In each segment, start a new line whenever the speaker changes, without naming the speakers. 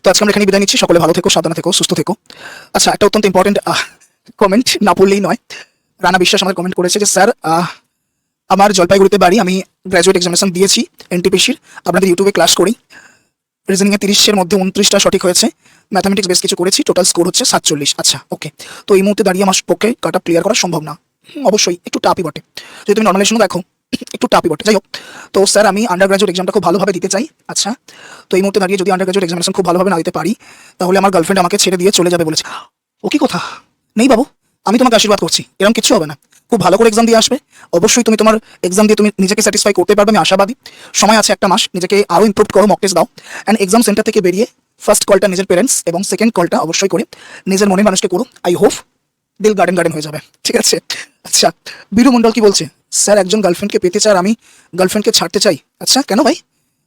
তো আজকে আমরা এখানে বিদায় নিচ্ছি। সকলে ভালো থেকো, সাবধানে থেকো, সুস্থ থেকো। আচ্ছা, একটা অত্যন্ত ইম্পর্টেন্ট কমেন্ট না পড়লেই নয়। রানা বিশ্বাস আমাদের কমেন্ট করেছে যে স্যার, আমার জলপাইগুড়িতে বাড়ি, আমি গ্র্যাজুয়েট এক্সামিনেশন দিয়েছি এনটিপিসির, আপনাদের ইউটিউবে ক্লাস করি। রিজনিংয়ে 30-এর মধ্যে 29টা সঠিক হয়েছে, ম্যাথামেটিক্স বেশ কিছু করেছি, টোটাল স্কোর হচ্ছে 47। আচ্ছা, ওকে। তো এই মুহূর্তে দাঁড়িয়ে আমার পক্ষে কাট আপ ক্লিয়ার করা সম্ভব না। অবশ্যই একটু টাপই বটে, যদি তুমি নর্মালাইজেশন দেখো একটু টাপই বটে। যাই হোক, তো স্যার আমি আন্ডার গ্র্যাজুয়েট এক্সামটা খুব ভালোভাবে দিতে চাই। আচ্ছা, তো এই মুহূর্তে দাঁড়িয়ে যদি আন্ডার গ্র্যাজুয়েট এক্সামিনেশন খুব ভালোভাবে না দিতে পারি, তাহলে আমার গার্লফ্রেন্ড আমাকে ছেড়ে দিয়ে চলে যাবে বলেছে। ও কি কথা? নেই বাবু, আমি তোমাকে আশীর্বাদ করছি, এরকম কিছু হবে না। খুব ভালো করে এক্সাম দিয়ে আসবে, অবশ্যই তুমি তোমার এক্সাম দিয়ে তুমি নিজেকে স্যাটিসফাই করতে পারবে, আমি আশাবাদী। সময় আছে 1 মাস, নিজেকে আরও ইমপ্রুভ করো, মক টেস্ট দাও, অ্যান্ড এক্সাম সেন্টার থেকে বেরিয়ে ফার্স্ট কলটা নিজের পেরেন্টস এবং সেকেন্ড কলটা অবশ্যই করে নিজের মনের মানুষকে করো। আই হোপ দিল গার্ডেন গার্ডেন হয়ে যাবে, ঠিক আছে? আচ্ছা, বীরু মণ্ডল কি বলছে? স্যার একজন গার্লফ্রেন্ডকে পেতে চাই আর আমি গার্লফ্রেন্ডকে ছাড়তে চাই। আচ্ছা, কেন ভাই?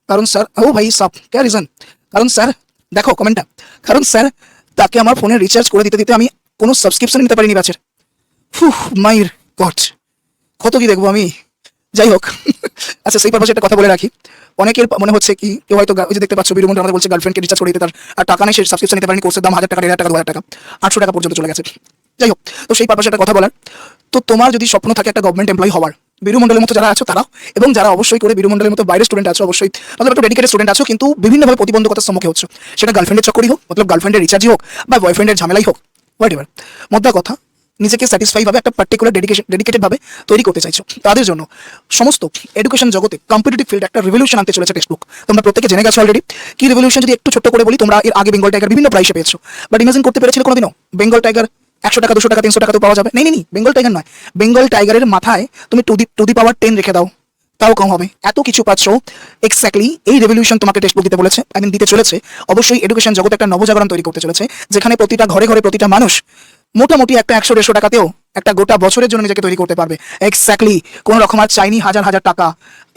কারণ স্যার, ও ভাই সাব ক্যা রিজন? কারণ স্যার, দেখো কমেন্টটা, কারণ স্যার তাকে আমার ফোনে রিচার্জ করে দিতে দিতে আমি কোনো সাবস্ক্রিপশন নিতে পারিনি ব্যাচের। মাইর গড, কত কি দেখবো আমি। যাই হোক, আচ্ছা সেই পারপাসে একটা কথা বলে রাখি। অনেকের মনে হচ্ছে কি, কেউ হয়তো ওই যে দেখতে পাচ্ছ বীরমন্ডল আমাদের বলছে গার্লফ্রেন্ডকে রিচার্জ করে দিতে, তার আর টাকা নেই, সে সাবস্ক্রিপশন নিতে পারেনি, কোর্সের দাম 1000 টাকা, 1500 টাকা, 2000 টাকা, 800 টাকা পর্যন্ত চলে গেছে। যাই হোক, তো সেই পারপাসে একটা কথা বলার, তো তোমার যদি স্বপ্ন থাকে একটা গভর্নমেন্ট এমপ্লয়ি হওয়ার, বীরমন্ডলের মতো যারা আছো তারাও, এবং যারা অবশ্যই করে বীরমন্ডলের মতো বাইরের স্টুডেন্ট আছো, অবশ্যই মতলব একটু ডেডিকেটেড স্টুডেন্ট আছো, কিন্তু বিভিন্নভাবে প্রতিবন্ধকতার সম্মুখীন হচ্ছে, সেটা গার্লফ্রেন্ডের চক্করই হোক, মতলব গার্লফ্রেন্ডের রিচার্জই হোক, বা বয়ফ্রেন্ডের ঝামেলাই হোক, হোয়াট এভার, মোদ্দা কথা নিজেকে স্যাটিসফাই ভাবে একটা পার্টিকুলার ডেডিকেটেড ভাবে তৈরি করতে চাইছো, তাদের জন্য সমস্ত এডুকেশন জগতে কম্পিটিটিভ ফিল্ড একটা রিভলিউশন আনতে চলেছে টেক্সট বুক। তোমরা প্রত্যেকে জেনে গেছো অলরেডি। কি রিভলিউশন যদি একটু ছোট্ট করে বলি, তোমরা এর আগে বেঙ্গল টাইগার বিভিন্ন প্রাইসে পেয়েছো, বাট ইমাজিন করতে পেরেছিলে কোনোদিনও বেঙ্গল টাইগার 100 টাকা, 200 টাকা, 300 টাকা তো পাওয়া যাবে? নেই, বেঙ্গল টাইগার নয়, বেঙ্গল টাইগারের মাথায় তুমি টু দি পাওয়ার 10 রেখে দাও, তাও কম হবে, এত কিছু পাচ্ছ। এক্স্যাক্টলি এই রেভলিউশন তোমাকে টেক্সট বুক দিতে বলেছে, দিতে চলেছে। অবশ্যই এডুকেশন জগতে একটা নবজাগরণ তৈরি করতে চলেছে, যেখানে প্রতিটা ঘরে ঘরে প্রতিটা মানুষ মোটামুটি একটা 100-150 টাকাতেও একটা গোটা বছরের জন্য নিজেকে তৈরি করতে পারবে। এক্স্যাক্টলি কোনো রকম আর চাইনি হাজার টাকা,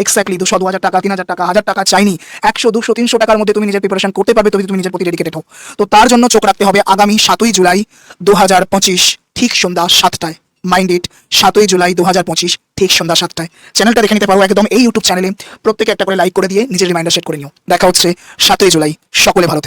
এক্স্যাক্টলি 200-2000 টাকা, 3000 টাকা, 1000 টাকা চাইনি, 100-200-300 টাকার মধ্যে তুমি নিজের প্রিপারেশন করতে পারবে, তুমি নিজের প্রতি ডেডিকেটেড হও। তো তার জন্য চোখ রাখতে হবে আগামী 7ই জুলাই 2025 ঠিক সন্ধ্যা 7টায়। মাইন্ড ইট, 7ই জুলাই 2025 ঠিক সন্ধ্যা 7টায়। চ্যানেলটা দেখে নিতে পারো একদম এই ইউটিউব চ্যানেলে, প্রত্যেকে একটা করে লাইক করে দিয়ে নিজের রিমাইন্ডার সেট করে নিও। দেখা হচ্ছে 7ই জুলাই, সকলে ভালো থেকো।